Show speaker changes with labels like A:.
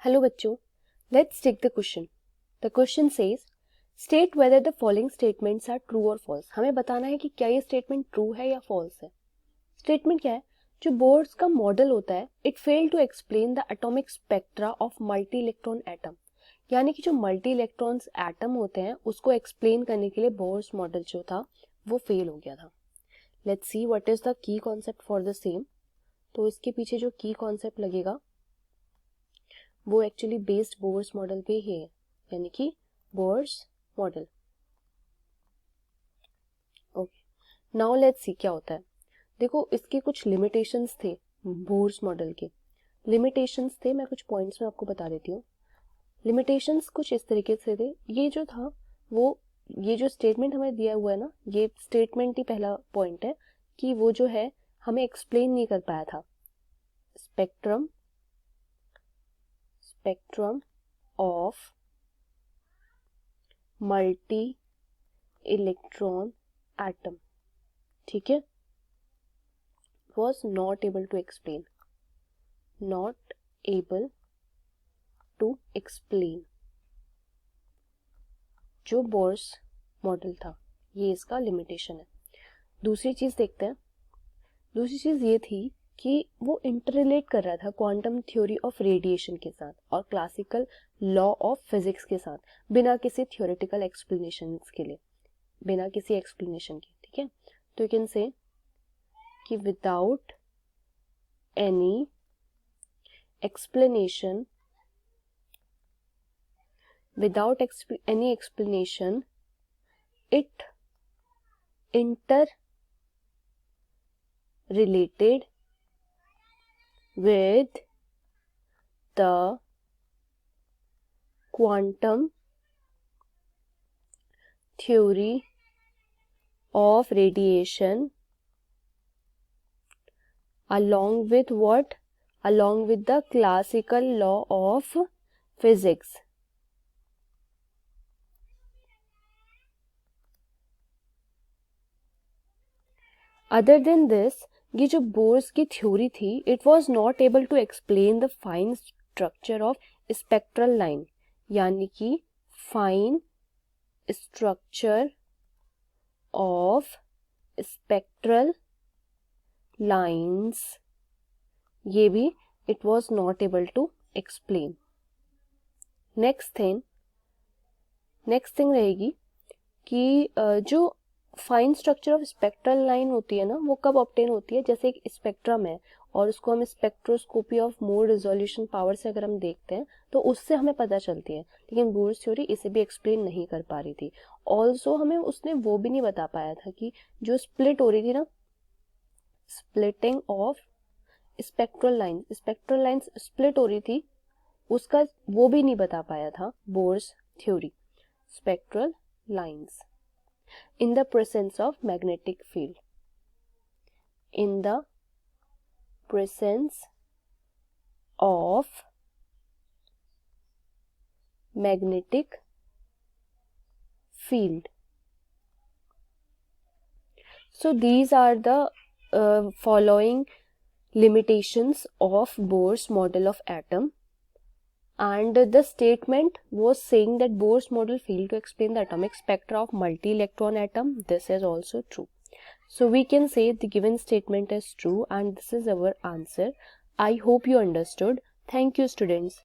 A: Hello बच्चों, let's take the question. The question says state whether the following statements are true और false. हमें बताना है कि क्या ये स्टेटमेंट ट्रू है या फॉल्स है. स्टेटमेंट क्या है? जो बोर्स का मॉडल होता है, it fail to explain the atomic spectra of multi electron atom. यानी कि जो मल्टी इलेक्ट्रॉन्स एटम होते हैं उसको एक्सप्लेन करने के लिए बोर्स मॉडल जो था वो फेल हो गया था. Let's see what is the key concept for the same. तो इसके पीछे जो की कॉन्सेप्ट लगेगा वो एक्चुअली बेस्ड बोर्स मॉडल पे ही है, यानी कि Bohr's model. Okay, now let's see क्या होता है. देखो, इसके कुछ लिमिटेशंस थे. बोर्स मॉडल के लिमिटेशंस थे, मैं कुछ पॉइंट्स में आपको बता देती हूँ. लिमिटेशंस कुछ इस तरीके से थे. ये जो था वो, ये जो स्टेटमेंट हमें दिया हुआ है ना, ये स्टेटमेंट ही पहला पॉइंट है कि वो जो है हमें एक्सप्लेन नहीं कर पाया था. Spectrum of multi electron atom, ठीक है, was not able to explain जो बोर्स मॉडल था, ये इसका लिमिटेशन है. दूसरी चीज देखते हैं. दूसरी चीज ये थी कि वो इंटररिलेट कर रहा था क्वांटम थ्योरी ऑफ रेडिएशन के साथ और क्लासिकल लॉ ऑफ फिजिक्स के साथ, बिना किसी थ्योरेटिकल एक्सप्लेनेशन के लिए, बिना किसी एक्सप्लेनेशन के. ठीक है, तो यू कैन से कि without any explanation it interrelated with the quantum theory of radiation along with what? Along with the classical law of physics. Other than this, ये जो बोर्स की थ्योरी थी, it was not able to explain the fine structure of spectral line. यानी कि fine structure of spectral lines, ये भी it was not able to explain. Next thing रहेगी कि जो fine structure of spectral line होती है ना, वो कब ऑब्टेन होती है? जैसे एक स्पेक्ट्रम है और उसको हम spectroscopy of more resolution power से अगर हम देखते हैं तो उससे हमें पता चलती है. लेकिन बोर्स थ्योरी इसे भी एक्सप्लेन नहीं कर पा रही थी. ऑल्सो हमें उसने वो भी नहीं बता पाया था कि जो स्प्लिट हो रही थी ना, splitting of spectral lines split हो रही थी, उसका वो भी नहीं बता पाया था bourse theory. Spectral lines in the presence of magnetic field. In the presence of magnetic field. So these are the following limitations of Bohr's model of atom. And the statement was saying that Bohr's model failed to explain the atomic spectra of multi-electron atom. This is also true. So we can say the given statement is true and this is our answer. I hope you understood. Thank you, students.